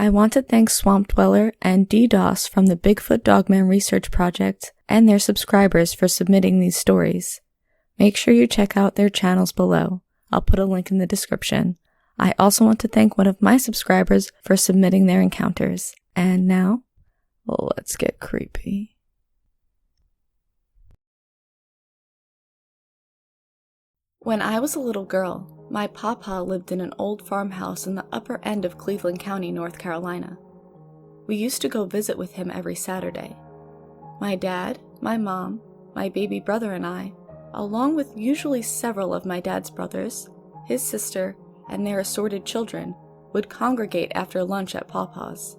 I want to thank Swamp Dweller and DDoS from the Bigfoot Dogman Research Project and their subscribers for submitting these stories. Make sure you check out their channels below. I'll put a link in the description. I also want to thank one of my subscribers for submitting their encounters. And now, let's get creepy. When I was a little girl, my papa lived in an old farmhouse in the upper end of Cleveland County, North Carolina. We used to go visit with him every Saturday. My dad, my mom, my baby brother and I, along with usually several of my dad's brothers, his sister, and their assorted children, would congregate after lunch at Papa's.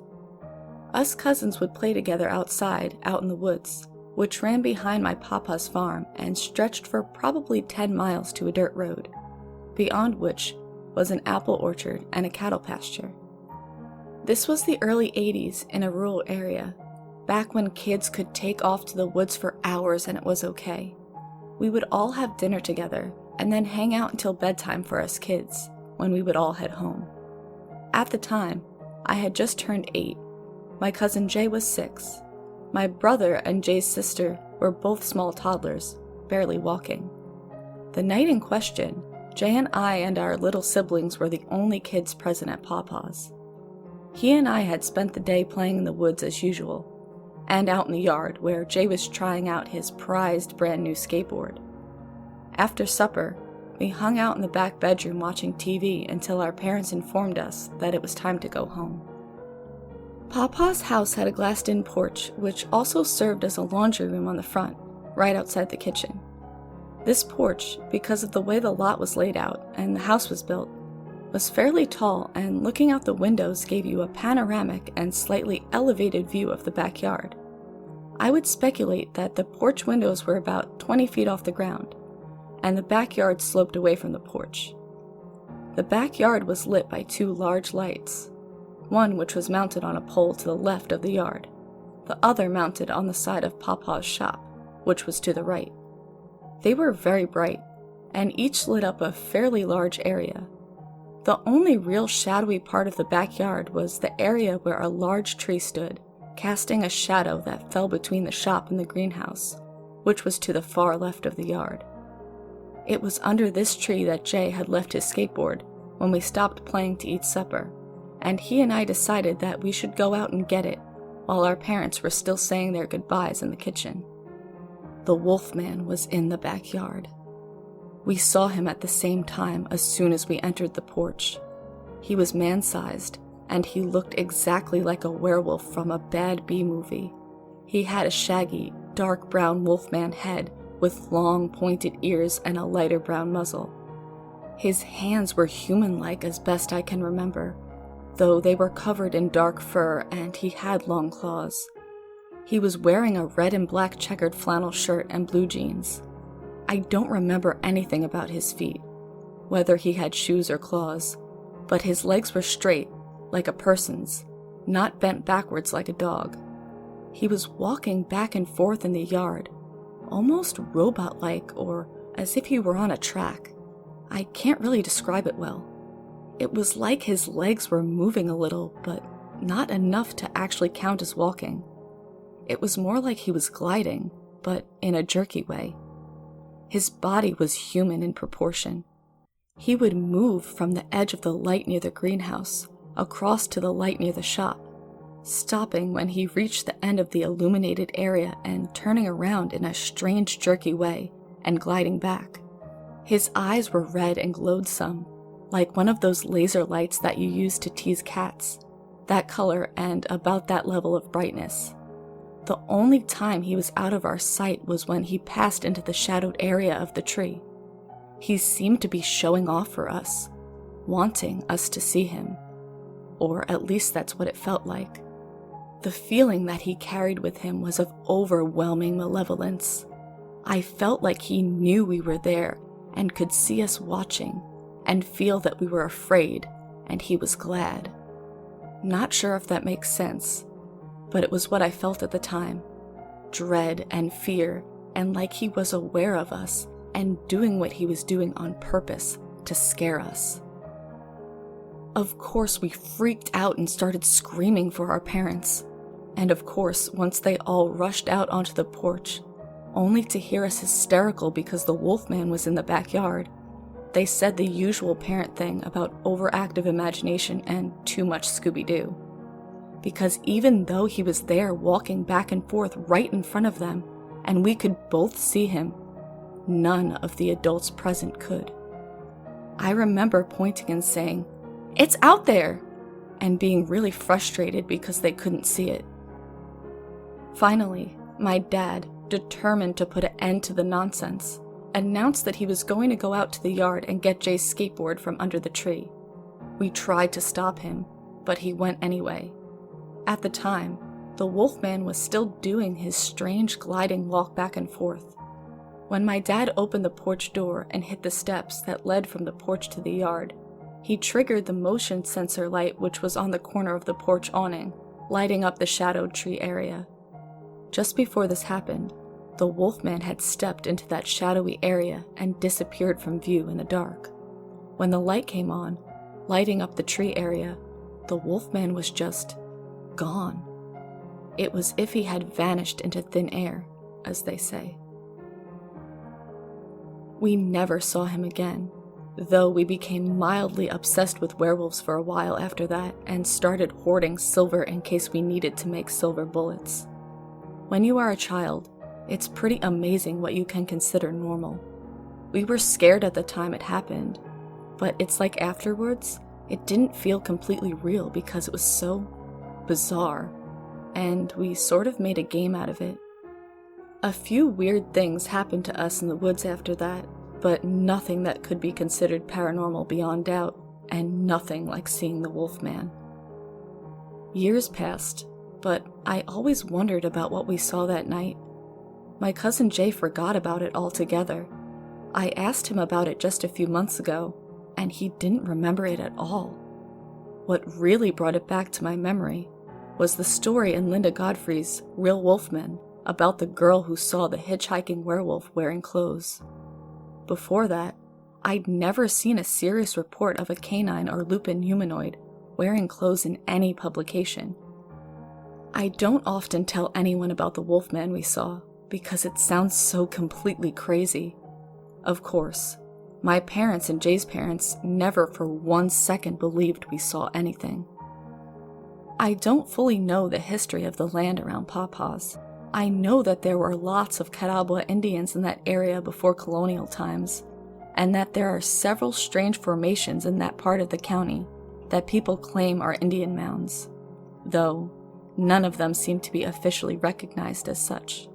Us cousins would play together outside, out in the woods, which ran behind my papa's farm and stretched for probably 10 miles to a dirt road, beyond which was an apple orchard and a cattle pasture. This was the early 80s in a rural area, back when kids could take off to the woods for hours and it was okay. We would all have dinner together and then hang out until bedtime for us kids, when we would all head home. At the time, I had just turned 8. My cousin Jay was 6. My brother and Jay's sister were both small toddlers, barely walking. The night in question, Jay and I and our little siblings were the only kids present at Papa's. He and I had spent the day playing in the woods as usual, and out in the yard where Jay was trying out his prized brand new skateboard. After supper, we hung out in the back bedroom watching TV until our parents informed us that it was time to go home. Papa's house had a glassed-in porch, which also served as a laundry room on the front, right outside the kitchen. This porch, because of the way the lot was laid out and the house was built, was fairly tall, and looking out the windows gave you a panoramic and slightly elevated view of the backyard. I would speculate that the porch windows were about 20 feet off the ground, and the backyard sloped away from the porch. The backyard was lit by 2 large lights, one which was mounted on a pole to the left of the yard, the other mounted on the side of Papa's shop, which was to the right. They were very bright, and each lit up a fairly large area. The only real shadowy part of the backyard was the area where a large tree stood, casting a shadow that fell between the shop and the greenhouse, which was to the far left of the yard. It was under this tree that Jay had left his skateboard when we stopped playing to eat supper, and he and I decided that we should go out and get it while our parents were still saying their goodbyes in the kitchen. The Wolfman was in the backyard. We saw him at the same time as soon as we entered the porch. He was man-sized, and he looked exactly like a werewolf from a bad B-movie. He had a shaggy, dark brown wolfman head with long, pointed ears and a lighter brown muzzle. His hands were human-like as best I can remember, though they were covered in dark fur and he had long claws. He was wearing a red and black checkered flannel shirt and blue jeans. I don't remember anything about his feet, whether he had shoes or claws, but his legs were straight, like a person's, not bent backwards like a dog. He was walking back and forth in the yard, almost robot-like or as if he were on a track. I can't really describe it well. It was like his legs were moving a little, but not enough to actually count as walking. It was more like he was gliding, but in a jerky way. His body was human in proportion. He would move from the edge of the light near the greenhouse across to the light near the shop, stopping when he reached the end of the illuminated area and turning around in a strange jerky way and gliding back. His eyes were red and glowed some, like one of those laser lights that you use to tease cats, that color and about that level of brightness. The only time he was out of our sight was when he passed into the shadowed area of the tree. He seemed to be showing off for us, wanting us to see him, or at least that's what it felt like. The feeling that he carried with him was of overwhelming malevolence. I felt like he knew we were there and could see us watching, and feel that we were afraid, and he was glad. Not sure if that makes sense, but it was what I felt at the time. Dread and fear, and like he was aware of us and doing what he was doing on purpose to scare us. Of course, we freaked out and started screaming for our parents. And of course, once they all rushed out onto the porch, only to hear us hysterical because the wolfman was in the backyard, they said the usual parent thing about overactive imagination and too much Scooby-Doo. Because even though he was there walking back and forth right in front of them, and we could both see him, none of the adults present could. I remember pointing and saying, "It's out there!" and being really frustrated because they couldn't see it. Finally, my dad, determined to put an end to the nonsense, announced that he was going to go out to the yard and get Jay's skateboard from under the tree. We tried to stop him, but he went anyway. At the time, the wolfman was still doing his strange gliding walk back and forth. When my dad opened the porch door and hit the steps that led from the porch to the yard, he triggered the motion sensor light which was on the corner of the porch awning, lighting up the shadowed tree area. Just before this happened, the wolfman had stepped into that shadowy area and disappeared from view in the dark. When the light came on, lighting up the tree area, the wolfman was just gone. It was as if he had vanished into thin air, as they say. We never saw him again, though we became mildly obsessed with werewolves for a while after that and started hoarding silver in case we needed to make silver bullets. When you are a child, it's pretty amazing what you can consider normal. We were scared at the time it happened, but it's like afterwards, it didn't feel completely real because it was so bizarre, and we sort of made a game out of it. A few weird things happened to us in the woods after that, but nothing that could be considered paranormal beyond doubt, and nothing like seeing the wolfman. Years passed, but I always wondered about what we saw that night. My cousin Jay forgot about it altogether. I asked him about it just a few months ago, and he didn't remember it at all. What really brought it back to my memory was the story in Linda Godfrey's Real Wolfman about the girl who saw the hitchhiking werewolf wearing clothes. Before that, I'd never seen a serious report of a canine or lupin humanoid wearing clothes in any publication. I don't often tell anyone about the wolfman we saw because it sounds so completely crazy. Of course, my parents and Jay's parents never for 1 second believed we saw anything. I don't fully know the history of the land around Pawpaws. I know that there were lots of Catawba Indians in that area before colonial times, and that there are several strange formations in that part of the county that people claim are Indian mounds, though none of them seem to be officially recognized as such.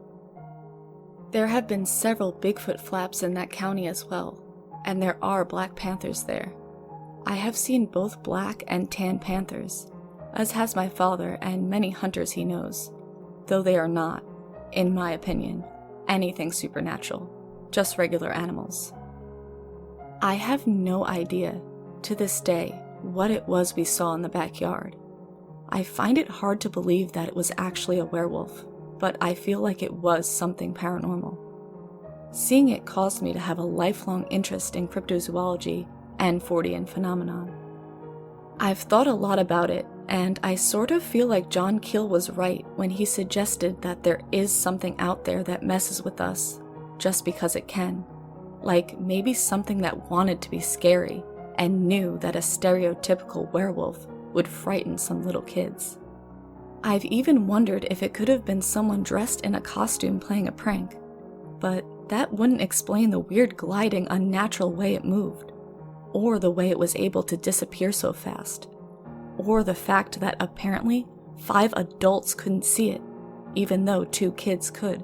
There have been several Bigfoot flaps in that county as well, and there are black panthers there. I have seen both black and tan panthers, as has my father and many hunters he knows, though they are not, in my opinion, anything supernatural, just regular animals. I have no idea, to this day, what it was we saw in the backyard. I find it hard to believe that it was actually a werewolf, but I feel like it was something paranormal. Seeing it caused me to have a lifelong interest in cryptozoology and Fortean phenomenon. I've thought a lot about it, and I sort of feel like John Keel was right when he suggested that there is something out there that messes with us, just because it can. Like maybe something that wanted to be scary and knew that a stereotypical werewolf would frighten some little kids. I've even wondered if it could have been someone dressed in a costume playing a prank, but that wouldn't explain the weird gliding, unnatural way it moved, or the way it was able to disappear so fast, or the fact that apparently 5 adults couldn't see it, even though 2 kids could.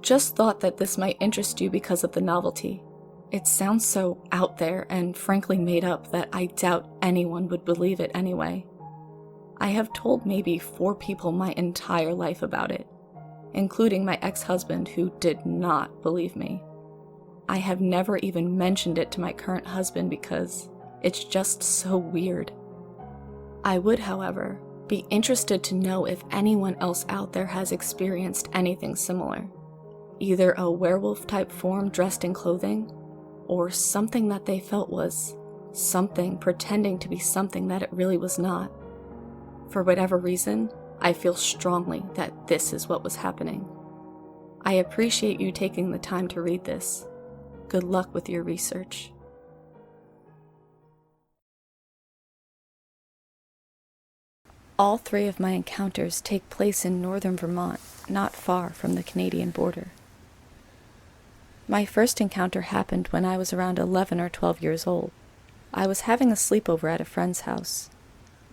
Just thought that this might interest you because of the novelty. It sounds so out there and frankly made up that I doubt anyone would believe it anyway. I have told maybe 4 people my entire life about it, including my ex-husband who did not believe me. I have never even mentioned it to my current husband because it's just so weird. I would, however, be interested to know if anyone else out there has experienced anything similar. Either a werewolf-type form dressed in clothing, or something that they felt was Something pretending to be something that it really was not. For whatever reason, I feel strongly that this is what was happening. I appreciate you taking the time to read this. Good luck with your research. All three of my encounters take place in northern Vermont, not far from the Canadian border. My first encounter happened when I was around 11 or 12 years old. I was having a sleepover at a friend's house.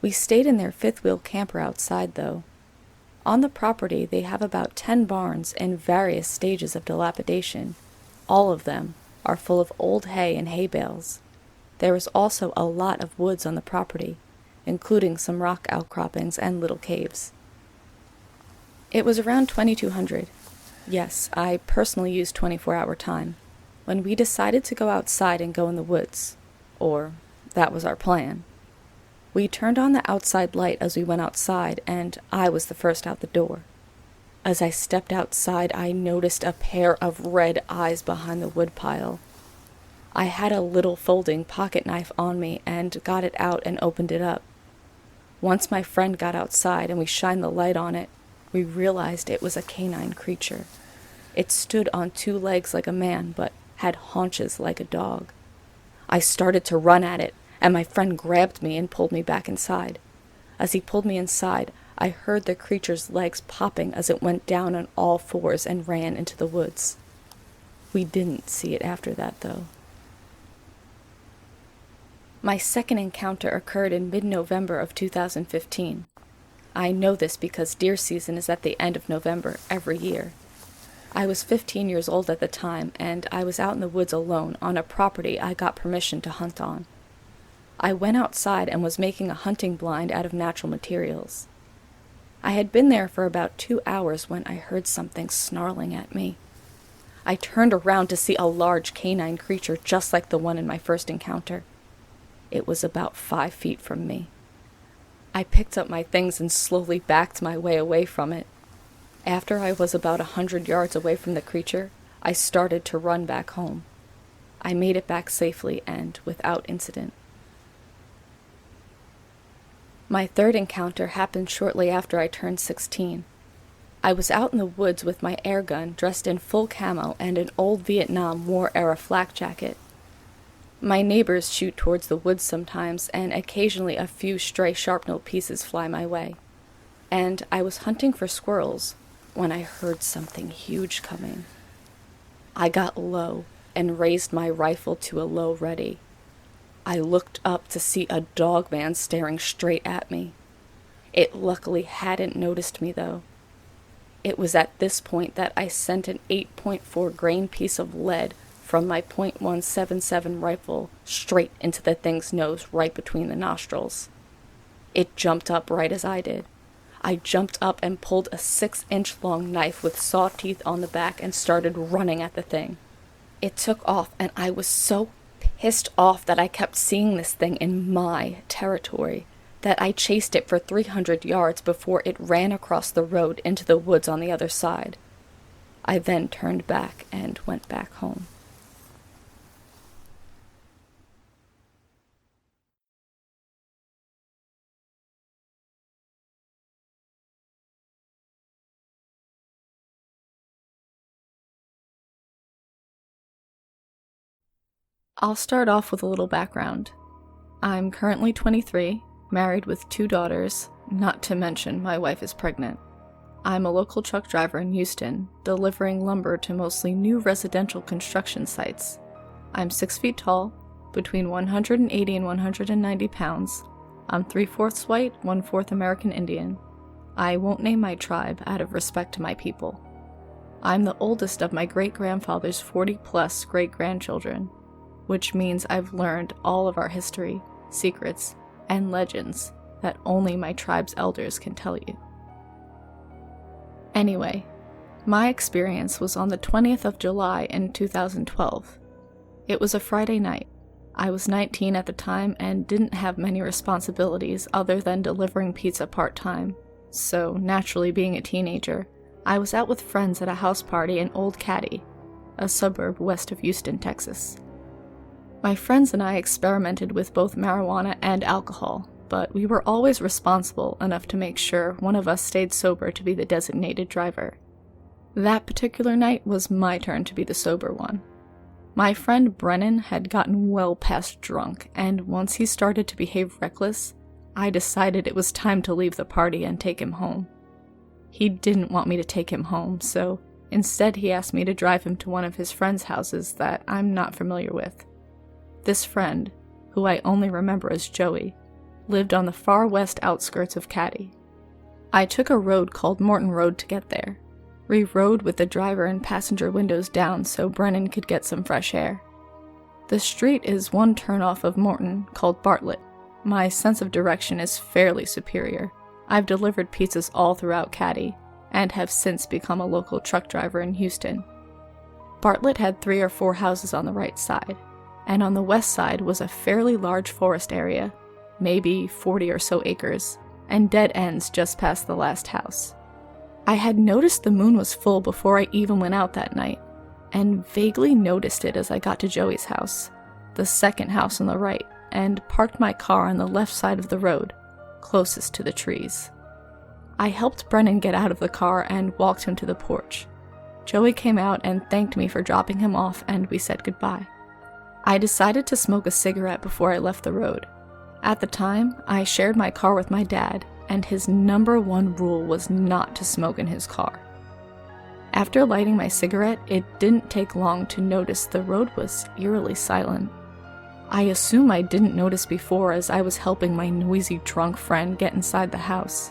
We stayed in their fifth-wheel camper outside, though. On the property, they have about 10 barns in various stages of dilapidation. All of them are full of old hay and hay bales. There is also a lot of woods on the property, including some rock outcroppings and little caves. It was around 2200. Yes, I personally used 24-hour time, when we decided to go outside and go in the woods. Or, that was our plan. We turned on the outside light as we went outside, and I was the first out the door. As I stepped outside, I noticed a pair of red eyes behind the woodpile. I had a little folding pocket knife on me and got it out and opened it up. Once my friend got outside and we shined the light on it, we realized it was a canine creature. It stood on 2 legs like a man, but had haunches like a dog. I started to run at it, and my friend grabbed me and pulled me back inside. As he pulled me inside, I heard the creature's legs popping as it went down on all fours and ran into the woods. We didn't see it after that, though. My second encounter occurred in mid-November of 2015. I know this because deer season is at the end of November every year. I was 15 years old at the time, and I was out in the woods alone on a property I got permission to hunt on. I went outside and was making a hunting blind out of natural materials. I had been there for about 2 hours when I heard something snarling at me. I turned around to see a large canine creature just like the one in my first encounter. It was about 5 feet from me. I picked up my things and slowly backed my way away from it. After I was about 100 yards away from the creature, I started to run back home. I made it back safely and without incident. My third encounter happened shortly after I turned 16. I was out in the woods with my air gun dressed in full camo and an old Vietnam War-era flak jacket. My neighbors shoot towards the woods sometimes, and occasionally a few stray sharp-nose pieces fly my way. And I was hunting for squirrels when I heard something huge coming. I got low and raised my rifle to a low ready. I looked up to see a Dogman staring straight at me. It luckily hadn't noticed me, though. It was at this point that I sent an 8.4 grain piece of lead from my .177 rifle straight into the thing's nose right between the nostrils. It jumped up right as I did. I jumped up and pulled a 6-inch long knife with saw teeth on the back and started running at the thing. It took off, and I was so pissed off that I kept seeing this thing in my territory that I chased it for 300 yards before it ran across the road into the woods on the other side. I then turned back and went back home. I'll start off with a little background. I'm currently 23, married with 2 daughters, not to mention my wife is pregnant. I'm a local truck driver in Houston, delivering lumber to mostly new residential construction sites. I'm 6 feet tall, between 180 and 190 pounds. I'm 3/4 white, 1/4 American Indian. I won't name my tribe out of respect to my people. I'm the oldest of my great-grandfather's 40-plus great-grandchildren, which means I've learned all of our history, secrets, and legends that only my tribe's elders can tell you. Anyway, my experience was on the 20th of July in 2012. It was a Friday night. I was 19 at the time and didn't have many responsibilities other than delivering pizza part-time, so naturally being a teenager, I was out with friends at a house party in Old Caddy, a suburb west of Houston, Texas. My friends and I experimented with both marijuana and alcohol, but we were always responsible enough to make sure one of us stayed sober to be the designated driver. That particular night was my turn to be the sober one. My friend Brennan had gotten well past drunk, and once he started to behave reckless, I decided it was time to leave the party and take him home. He didn't want me to take him home, so instead he asked me to drive him to one of his friends' houses that I'm not familiar with. This friend, who I only remember as Joey, lived on the far west outskirts of Caddy. I took a road called Morton Road to get there. We rode with the driver and passenger windows down so Brennan could get some fresh air. The street is one turnoff of Morton called Bartlett. My sense of direction is fairly superior. I've delivered pizzas all throughout Caddy, and have since become a local truck driver in Houston. Bartlett had 3 or 4 houses on the right side, and on the west side was a fairly large forest area, maybe 40 or so acres, and dead ends just past the last house. I had noticed the moon was full before I even went out that night, and vaguely noticed it as I got to Joey's house, the second house on the right, and parked my car on the left side of the road, closest to the trees. I helped Brennan get out of the car and walked him to the porch. Joey came out and thanked me for dropping him off, and we said goodbye. I decided to smoke a cigarette before I left the road. At the time, I shared my car with my dad, and his number one rule was not to smoke in his car. After lighting my cigarette, it didn't take long to notice the road was eerily silent. I assume I didn't notice before as I was helping my noisy drunk friend get inside the house.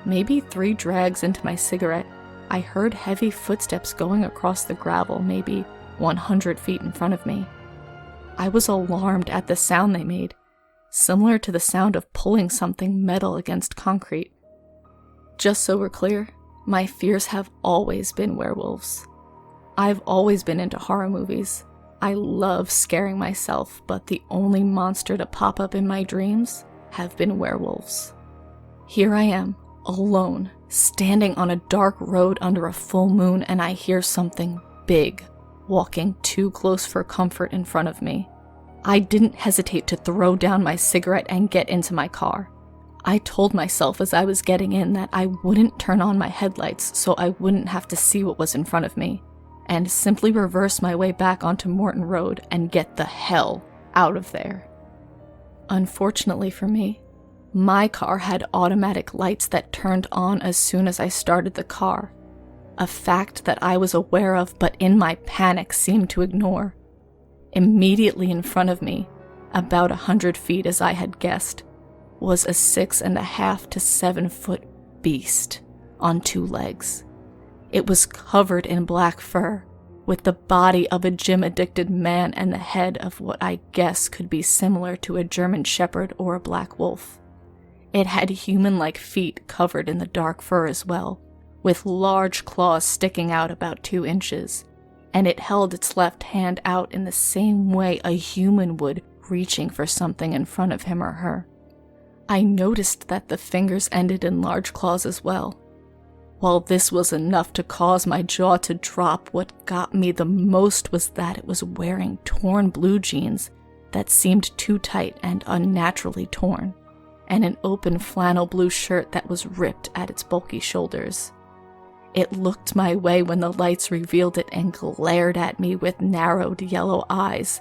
Maybe 3 drags into my cigarette, I heard heavy footsteps going across the gravel maybe 100 feet in front of me. I was alarmed at the sound they made, similar to the sound of pulling something metal against concrete. Just so we're clear, my fears have always been werewolves. I've always been into horror movies. I love scaring myself, but the only monster to pop up in my dreams have been werewolves. Here I am, alone, standing on a dark road under a full moon, and I hear something big walking too close for comfort in front of me. I didn't hesitate to throw down my cigarette and get into my car. I told myself as I was getting in that I wouldn't turn on my headlights so I wouldn't have to see what was in front of me, and simply reverse my way back onto Morton Road and get the hell out of there. Unfortunately for me, my car had automatic lights that turned on as soon as I started the car, a fact that I was aware of but in my panic seemed to ignore. Immediately in front of me, about 100 feet as I had guessed, was a 6.5 to 7 foot beast on 2 legs. It was covered in black fur, with the body of a gym-addicted man and the head of what I guess could be similar to a German shepherd or a black wolf. It had human-like feet covered in the dark fur as well, with large claws sticking out about 2 inches, and it held its left hand out in the same way a human would, reaching for something in front of him or her. I noticed that the fingers ended in large claws as well. While this was enough to cause my jaw to drop, what got me the most was that it was wearing torn blue jeans that seemed too tight and unnaturally torn, and an open flannel blue shirt that was ripped at its bulky shoulders. It looked my way when the lights revealed it and glared at me with narrowed yellow eyes,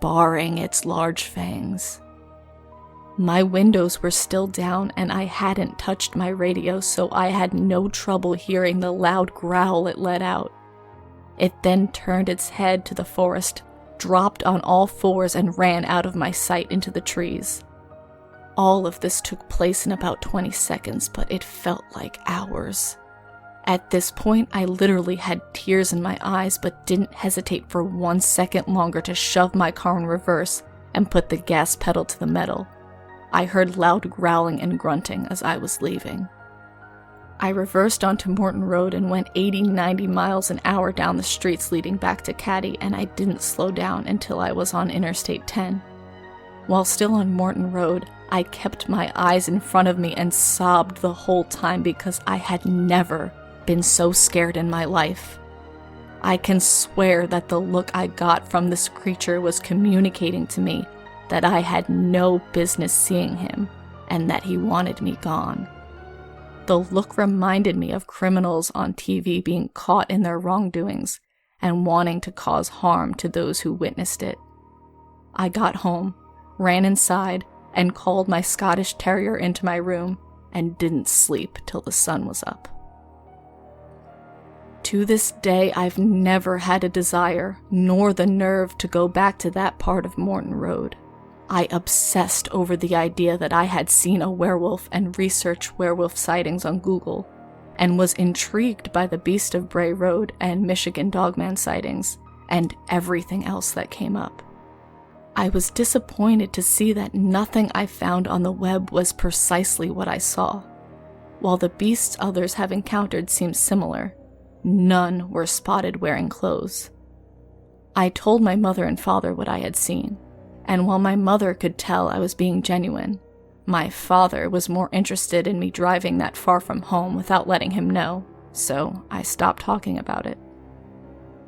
baring its large fangs. My windows were still down and I hadn't touched my radio, so I had no trouble hearing the loud growl it let out. It then turned its head to the forest, dropped on all 4s and ran out of my sight into the trees. All of this took place in about 20 seconds, but it felt like hours. At this point, I literally had tears in my eyes, but didn't hesitate for 1 second longer to shove my car in reverse and put the gas pedal to the metal. I heard loud growling and grunting as I was leaving. I reversed onto Morton Road and went 80-90 miles an hour down the streets leading back to Caddy, and I didn't slow down until I was on Interstate 10. While still on Morton Road, I kept my eyes in front of me and sobbed the whole time because I had never been so scared in my life. I can swear that the look I got from this creature was communicating to me that I had no business seeing him and that he wanted me gone. The look reminded me of criminals on TV being caught in their wrongdoings and wanting to cause harm to those who witnessed it. I got home, ran inside, and called my Scottish Terrier into my room and didn't sleep till the sun was up. To this day, I've never had a desire nor the nerve to go back to that part of Morton Road. I obsessed over the idea that I had seen a werewolf and researched werewolf sightings on Google, and was intrigued by the Beast of Bray Road and Michigan Dogman sightings, and everything else that came up. I was disappointed to see that nothing I found on the web was precisely what I saw. While the beasts others have encountered seemed similar, none were spotted wearing clothes. I told my mother and father what I had seen, and while my mother could tell I was being genuine, my father was more interested in me driving that far from home without letting him know, so I stopped talking about it.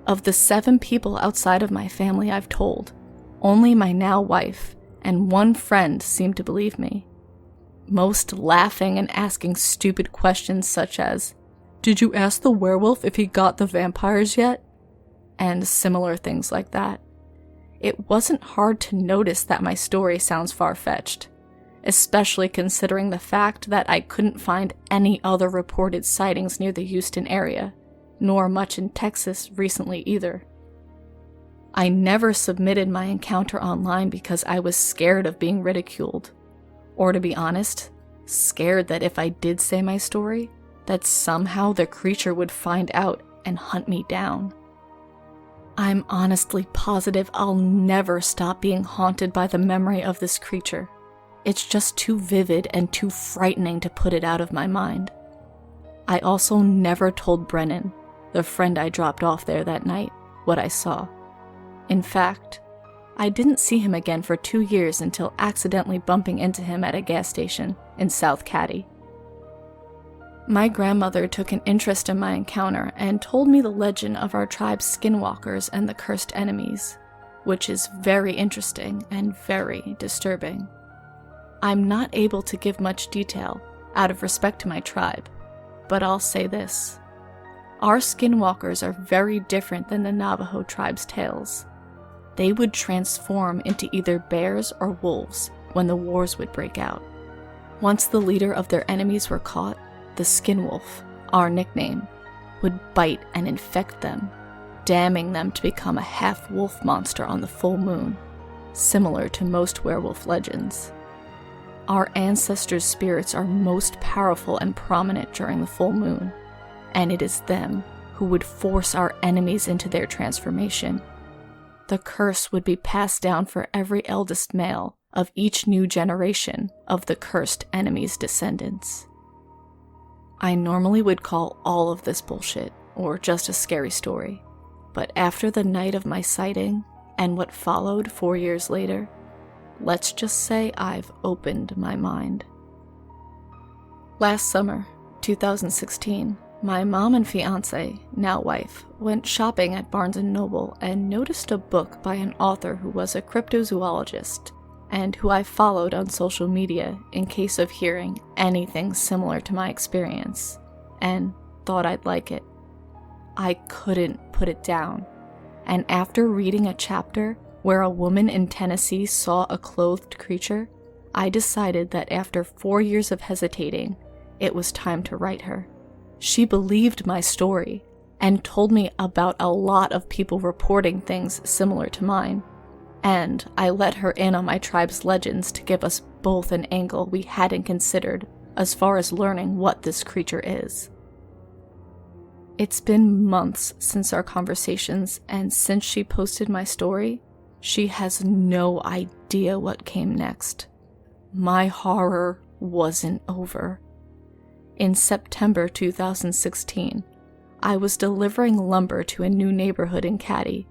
Of the 7 people outside of my family I've told, only my now wife and one friend seemed to believe me. Most laughing and asking stupid questions such as, "Did you ask the werewolf if he got the vampires yet?" and similar things like that. It wasn't hard to notice that my story sounds far-fetched, especially considering the fact that I couldn't find any other reported sightings near the Houston area, nor much in Texas recently either. I never submitted my encounter online because I was scared of being ridiculed, or to be honest, scared that if I did say my story, that somehow the creature would find out and hunt me down. I'm honestly positive I'll never stop being haunted by the memory of this creature. It's just too vivid and too frightening to put it out of my mind. I also never told Brennan, the friend I dropped off there that night, what I saw. In fact, I didn't see him again for 2 years until accidentally bumping into him at a gas station in South Caddy. My grandmother took an interest in my encounter and told me the legend of our tribe's skinwalkers and the cursed enemies, which is very interesting and very disturbing. I'm not able to give much detail out of respect to my tribe, but I'll say this. Our skinwalkers are very different than the Navajo tribe's tales. They would transform into either bears or wolves when the wars would break out. Once the leader of their enemies were caught, the skinwolf, our nickname, would bite and infect them, damning them to become a half-wolf monster on the full moon, similar to most werewolf legends. Our ancestors' spirits are most powerful and prominent during the full moon, and it is them who would force our enemies into their transformation. The curse would be passed down for every eldest male of each new generation of the cursed enemy's descendants. I normally would call all of this bullshit, or just a scary story, but after the night of my sighting, and what followed 4 years later, let's just say I've opened my mind. Last summer, 2016, my mom and fiancé, now wife, went shopping at Barnes & Noble and noticed a book by an author who was a cryptozoologist and who I followed on social media in case of hearing anything similar to my experience, and thought I'd like it. I couldn't put it down, and after reading a chapter where a woman in Tennessee saw a clothed creature, I decided that after 4 years of hesitating, it was time to write her. She believed my story and told me about a lot of people reporting things similar to mine, and I let her in on my tribe's legends to give us both an angle we hadn't considered as far as learning what this creature is. It's been months since our conversations, and since she posted my story, she has no idea what came next. My horror wasn't over. In September 2016, I was delivering lumber to a new neighborhood in Caddy,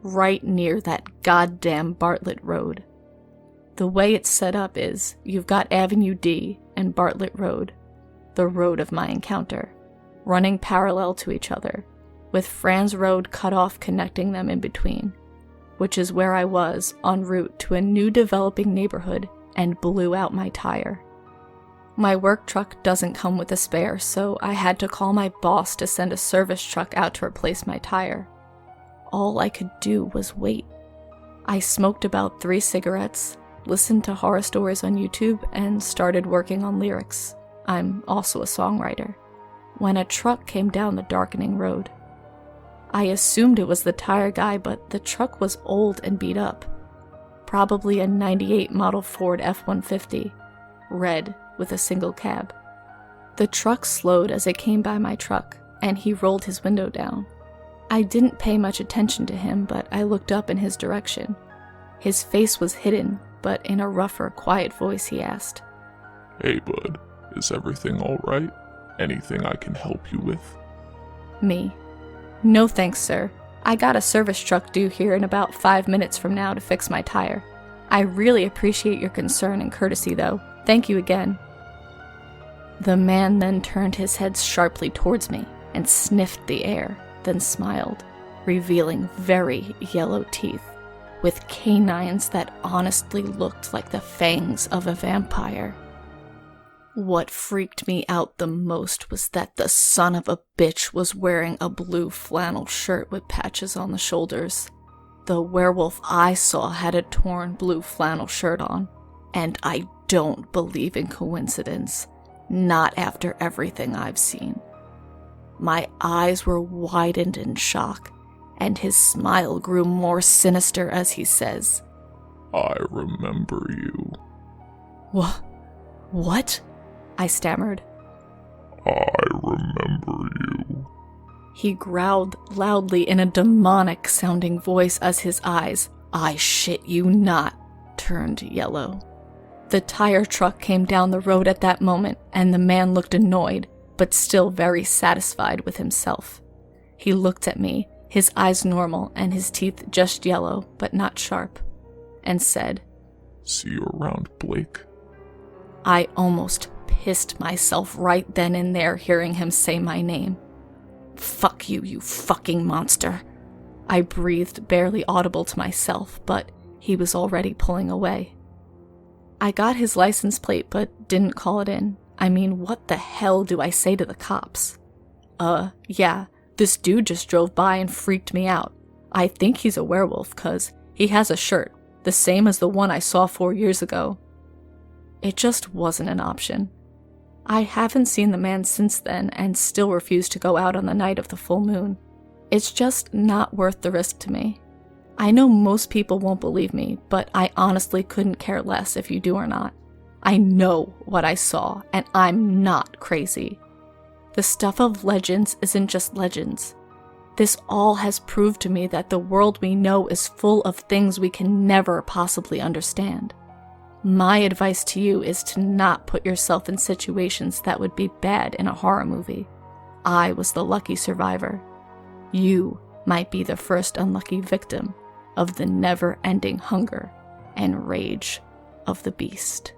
right near that goddamn Bartlett Road. The way it's set up is, you've got Avenue D and Bartlett Road, the road of my encounter, running parallel to each other, with Franz Road cut off connecting them in between, which is where I was en route to a new developing neighborhood and blew out my tire. My work truck doesn't come with a spare, so I had to call my boss to send a service truck out to replace my tire. All I could do was wait. I smoked about 3 cigarettes, listened to horror stories on YouTube, and started working on lyrics. I'm also a songwriter. When a truck came down the darkening road. I assumed it was the tire guy, but the truck was old and beat up. Probably a '98 model Ford F-150, red with a single cab. The truck slowed as it came by my truck, and he rolled his window down. I didn't pay much attention to him, but I looked up in his direction. His face was hidden, but in a rougher, quiet voice he asked, "Hey bud, is everything alright? Anything I can help you with?" Me. "No thanks, sir. I got a service truck due here in about 5 minutes from now to fix my tire. I really appreciate your concern and courtesy, though. Thank you again." The man then turned his head sharply towards me and sniffed the air, then smiled, revealing very yellow teeth, with canines that honestly looked like the fangs of a vampire. What freaked me out the most was that the son of a bitch was wearing a blue flannel shirt with patches on the shoulders. The werewolf I saw had a torn blue flannel shirt on, and I don't believe in coincidence, not after everything I've seen. My eyes were widened in shock, and his smile grew more sinister as he says, "I remember you." What? I stammered. "I remember you." He growled loudly in a demonic-sounding voice as his eyes, I shit you not, turned yellow. The tire truck came down the road at that moment, and the man looked annoyed, but still very satisfied with himself. He looked at me, his eyes normal and his teeth just yellow, but not sharp, and said, "See you around, Blake." I almost pissed myself right then and there hearing him say my name. "Fuck you, you fucking monster." I breathed barely audible to myself, but he was already pulling away. I got his license plate but didn't call it in. I mean, what the hell do I say to the cops? Yeah, this dude just drove by and freaked me out. I think he's a werewolf, 'cause he has a shirt, the same as the one I saw 4 years ago. It just wasn't an option. I haven't seen the man since then and still refuse to go out on the night of the full moon. It's just not worth the risk to me. I know most people won't believe me, but I honestly couldn't care less if you do or not. I know what I saw, and I'm not crazy. The stuff of legends isn't just legends. This all has proved to me that the world we know is full of things we can never possibly understand. My advice to you is to not put yourself in situations that would be bad in a horror movie. I was the lucky survivor. You might be the first unlucky victim of the never-ending hunger and rage of the beast.